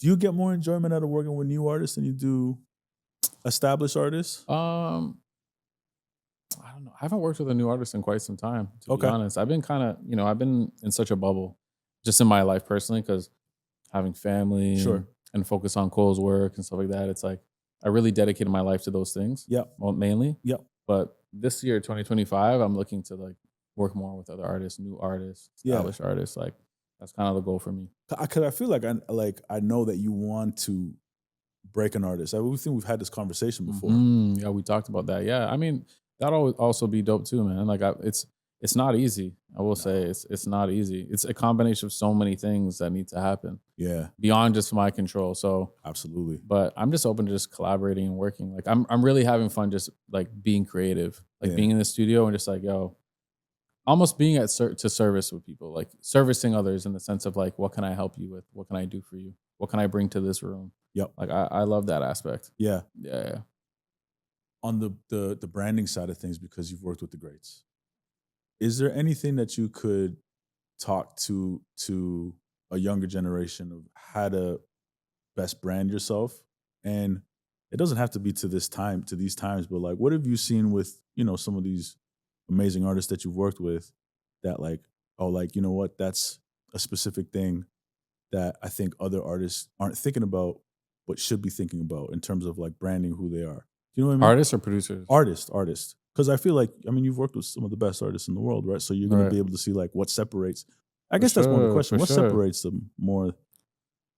Do you get more enjoyment out of working with new artists than you do established artists? Um, I don't know. I haven't worked with a new artist in quite some time, to be Okay, honest. I've been kind of, I've been in such a bubble just in my life personally because having family sure. and focus on Cole's work and stuff like that. It's like I really dedicated my life to those things, Yep, well, mainly. yep. But this year, 2025, I'm looking to like work more with other artists, new artists, Yeah. established artists. Like that's kind of the goal for me. Because I feel I know that you want to break an artist. We think we've had this conversation before. Yeah, we talked about that. Yeah, I mean that'll also be dope too, man. Like it's not easy. I will say No. it's not easy. It's a combination of so many things that need to happen Yeah, beyond just my control. So, absolutely. but I'm just open to just collaborating and working. Like I'm really having fun just like being creative, like Yeah, being in the studio and just like yo, almost being to service with people, like servicing others in the sense of like, what can I help you with? What can I do for you? What can I bring to this room? yep, Like I love that aspect. yeah. Yeah, yeah. On the branding side of things, because you've worked with the greats, is there anything that you could talk to a younger generation of how to best brand yourself? And it doesn't have to be to these times, but like, what have you seen with some of these amazing artists that you've worked with that like, oh, like, you know what, that's a specific thing that I think other artists aren't thinking about but should be thinking about in terms of like branding who they are. Do you know what I mean? Artists or producers? Artist. Because I feel like, I mean, you've worked with some of the best artists in the world, right? So you're going to Right. be able to see like what separates. I For guess that's more the sure. question. For What sure. separates them more?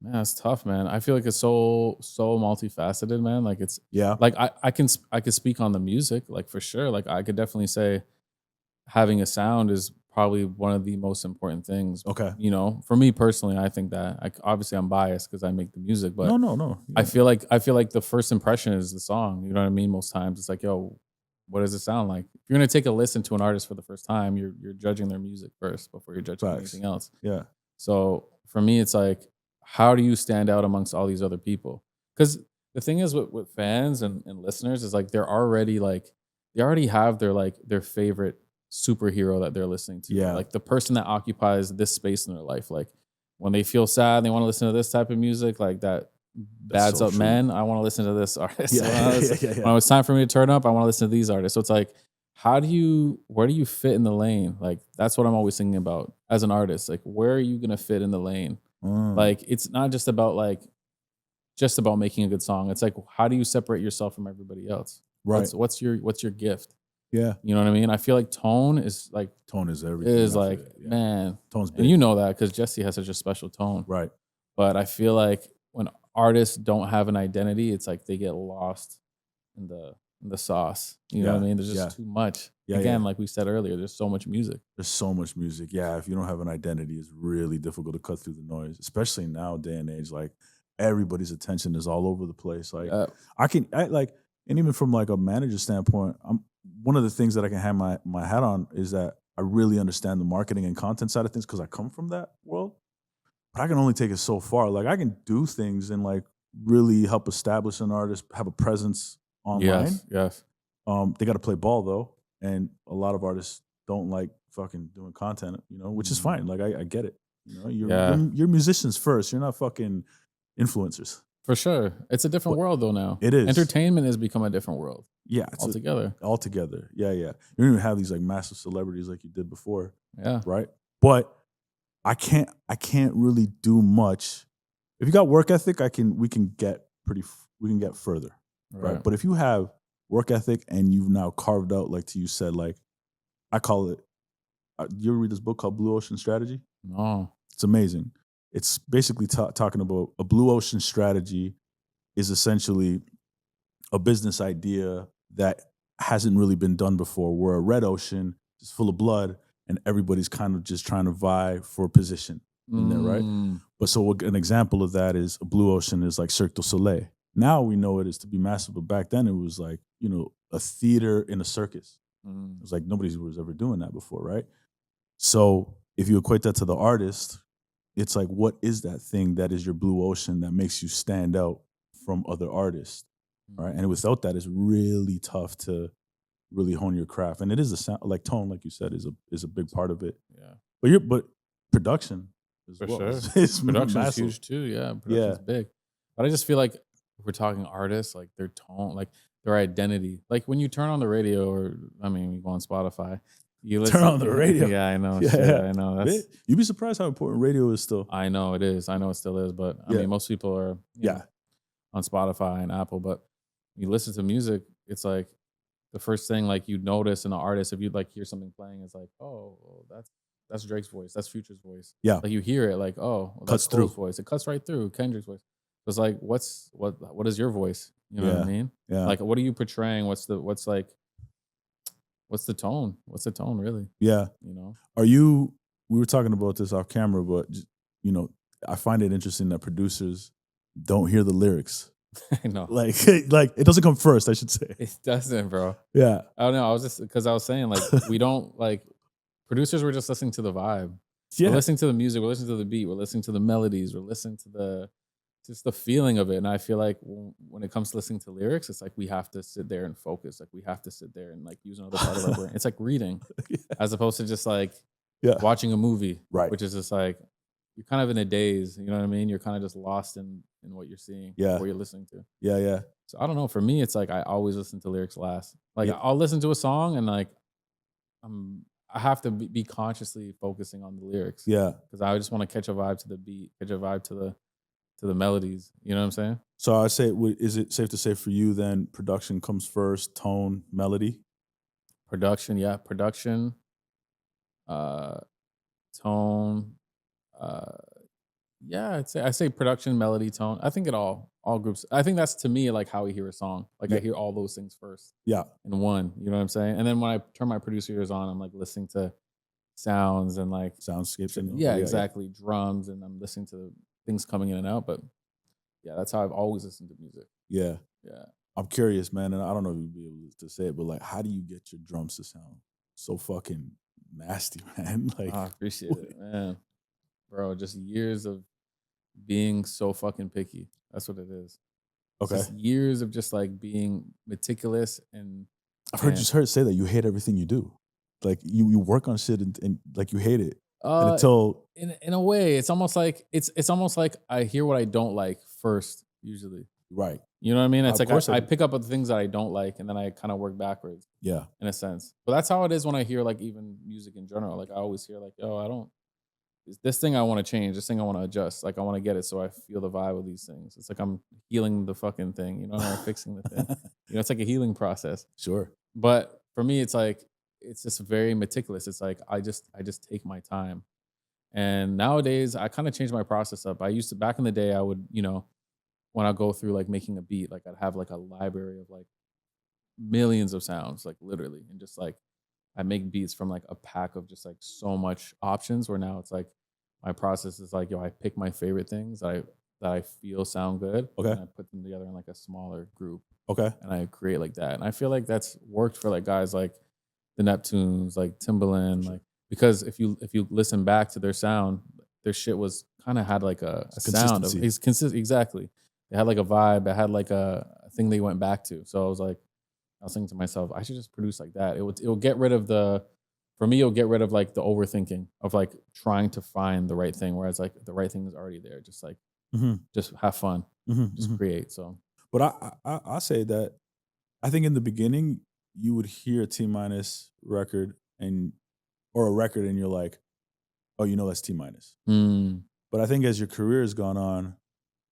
Man, it's tough, man. I feel like it's so multifaceted, man. Like it's Yeah. like I could speak on the music, like for sure. Like I could definitely say having a sound is probably one of the most important things. Okay. For me personally, I think that obviously I'm biased because I make the music, but No. I Yeah. feel like I feel like the first impression is the song. You know what I mean? Most times it's like, yo, what does it sound like? If you're gonna take a listen to an artist for the first time, you're judging their music first before you're judging Facts. anything else. Yeah. So for me, it's like, how do you stand out amongst all these other people? Because the thing is with fans and listeners is like they already have their favorite superhero that they're listening to, or Yeah. like the person that occupies this space in their life. Like when they feel sad, they want to listen to this type of music, like that That's bads so up true. men. I want to listen to this artist. Yeah. Yeah. When it's time for me to turn up, I want to listen to these artists. So it's like, where do you fit in the lane? Like that's what I'm always thinking about as an artist. Like where are you gonna fit in the lane? Mm, Like it's not just about making a good song. It's like how do you separate yourself from everybody else? right. What's your gift? Yeah. You know what I mean? I feel like tone Tone is everything. is I like feel. Yeah. man, Tone's and big. you know that because Jesse has such a special tone. Right. But I feel like when artists don't have an identity, it's like they get lost in the sauce. You know what I Yeah. mean? There's Yeah. just too much. Yeah. Again, like we said earlier, there's so much music. There's so much music. Yeah, if you don't have an identity, it's really difficult to cut through the noise, especially now day and age. Like everybody's attention is all over the place. Like Yeah. I like, and even from like a manager standpoint, I'm one of the things that I can hang my hat on is that I really understand the marketing and content side of things because I come from that world. But I can only take it so far. Like I can do things and like really help establish an artist, have a presence online. Yes, yes. They got to play ball though, and a lot of artists don't like fucking doing content, which is Mhm. fine. Like I get it. Yeah, You're musicians first. You're not fucking influencers. for sure. It's a different But world though now. it is, Entertainment has become a different world yeah, altogether. all together. Yeah. You don't even have these like massive celebrities like you did before, Yeah. right? But I can't really do much. If you got work ethic, we can get further, right? Right. But if you have work ethic and you've now carved out, like you said, like I call it. You ever read this book called Blue Ocean Strategy? No. It's amazing. It's basically talking about a blue ocean strategy is essentially a business idea that hasn't really been done before. Where a red ocean is full of blood and everybody's kind of just trying to vie for a position in there, right? Mm. But so an example of that is a blue ocean is like Cirque du Soleil. Now we know it is to be massive, but back then it was like, a theater in a circus. It Mm. was like nobody was ever doing that before, right? So if you equate that to the artist, it's like, what is that thing that is your blue ocean that makes you stand out from other artists, right? Mm. And without that, it's really tough to really hone your craft. And it is a sound, like tone, like you said, is a big part of it. Yeah. But production, as For well. sure. It's Production's massive. huge too, yeah, Yeah. production's big. But I just feel like if we're talking artists, like their tone, like their identity. Like when you turn on the radio or I mean, you go on Spotify, you Turn listen on the radio. yeah, I know, Yeah, shit, yeah. I know, Man, that's you'd be surprised how important radio is still. I know it is, I know it still is, but I Yeah. mean, most people are, Yeah. on Spotify and Apple, but you listen to music, it's like the first thing like you notice in an artist, if you like hear something playing, it's like, oh, well, that's Drake's voice, that's Future's voice. Yeah. Like you hear it, like, oh, well, that's Cuts Cole's through. voice. It cuts right through Kendrick's voice. So it's like, what is your voice? You know what I Yeah. mean? Yeah. Like, what are you portraying? What's the tone? What's the tone really? Yeah. You know? Are you we were talking about this off camera, but you know, I find it interesting that producers don't hear the lyrics. I know Like like it doesn't come first, I should say. it doesn't, bro. Yeah. I don't know. I was just because I was saying like we don't like producers were just listening to the vibe. We're Yeah. listening to the music, we're listening to the beat, we're listening to the melodies, we're listening to the just the feeling of it. And I feel like when it comes to listening to lyrics, it's like we have to sit there and focus. Like we have to sit there and like use another part of our brain. It's like reading as opposed to just like Yeah. watching a movie, Right. which is just like you're kind of in a daze. You know what I mean? You're kind of just lost in what you're seeing, Yeah. what you're listening to. Yeah, yeah. So I don't know. For me, it's like I always listen to lyrics last. Like Yeah. I'll listen to a song and like I have to be consciously focusing on the lyrics Yeah. because I just want to catch a vibe to the beat, catch a vibe to the melodies. You know what I'm saying? So I say, is it safe to say for you then production comes first, tone, melody? Production, yeah, production, uh, tone, uh, yeah. I say production, melody, tone. I think it all groups. I think that's to me like how we hear a song. Like I Yeah. hear all those things first Yeah. in one. You know what I'm saying? And then when I turn my producer ears on, I'm like listening to sounds and like Soundscapes and yeah, yeah, yeah. exactly, drums, and I'm listening to things coming in and out. But yeah, that's how I've always listened to music. Yeah. Yeah. I'm curious, man, and I don't know if you'd be able to say it, but like how do you get your drums to sound so fucking nasty, man? Like I appreciate it, man. Bro, just years of being so fucking picky. That's what it is. It's okay. just years of just like being meticulous I've heard and just heard say that you hate everything you do. Like you work on shit and like you hate it. And uh until in a way, it's almost like it's almost like I hear what I don't like first, usually. right. You know what I mean? It's Of like course I I do. pick up on the things that I don't like and then I kind of work backwards Yeah. in a sense. But that's how it is when I hear like even music in general. Like I always hear like, oh, I don't this thing I want to change, this thing I want to adjust. Like I want to get it so I feel the vibe of these things. It's like I'm healing the fucking thing, you know, or fixing the thing. You know, it's like a healing process. Sure. But for me, it's like it's just very meticulous. It's like I just take my time. And nowadays I kind of changed my process up. I used to back in the day, I would, when I go through like making a beat, like I'd have like a library of like millions of sounds, like literally, and just like I make beats from like a pack of just like so much options. Where now it's like my process is like, yo, I pick my favorite things that I feel sound good, Okay. and I put them together in like a smaller group, Okay. and I create like that. And I feel like that's worked for like guys like the Neptunes, like Timbaland, Sure. like because if you listen back to their sound, their shit was kind of had like a sound of Consistency. it's consistent exactly. It had like a vibe. It had like a thing they went back to. So I was like, I was thinking to myself, I should just produce like that. It will get rid of for me, it'll get rid of like the overthinking of like trying to find the right thing. Whereas like the right thing is already there. Just like Mhm. just have fun, Mhm. just Mhm. create. So But I say that I think in the beginning you would hear a T minus record and or a record and you're like, oh, you know that's T minus. mm, But I think as your career has gone on,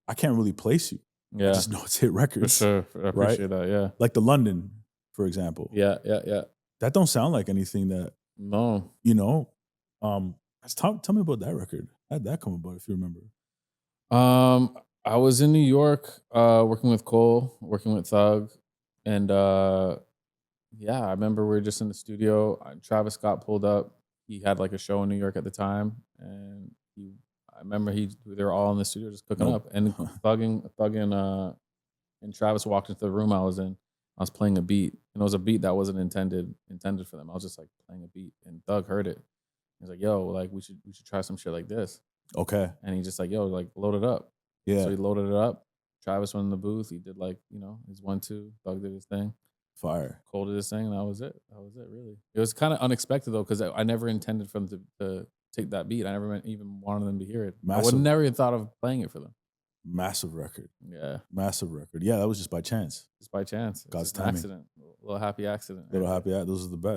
I can't really place you. I yeah, just know it's hit for records, sure. I right? appreciate that. Yeah, Like the London, for example. yeah, yeah, yeah. That don't sound like anything that, No, you know. Tell me about that record. How'd that come about if you remember? I was in New York, working with Cole, working with Thug, and yeah, I remember we were just in the studio. Travis Scott pulled up. He had like a show in New York at the time, and I remember they were all in the studio just cooking No. up, and Thug and Travis walked into the room I was in. I was playing a beat, and it was a beat that wasn't intended for them. I was just like playing a beat, and Thug heard it. He's like, "Yo, like we should try some shit like this." Okay. And he just like, "Yo, like load it up." So Yeah. he loaded it up. Travis went in the booth. He did like his 1 2. Thug did his thing. Fire. Cole did his thing, and that was it. That was it. Really, it was kind of unexpected though, because I never intended for them take that beat. I never even wanted them to hear it. I would Massive, never even thought of playing it for them. massive record. Yeah, Massive record. Yeah, that was just by chance. just by chance. It's God's just an timing. accident, a little happy accident right Little there. happy. Those are the best.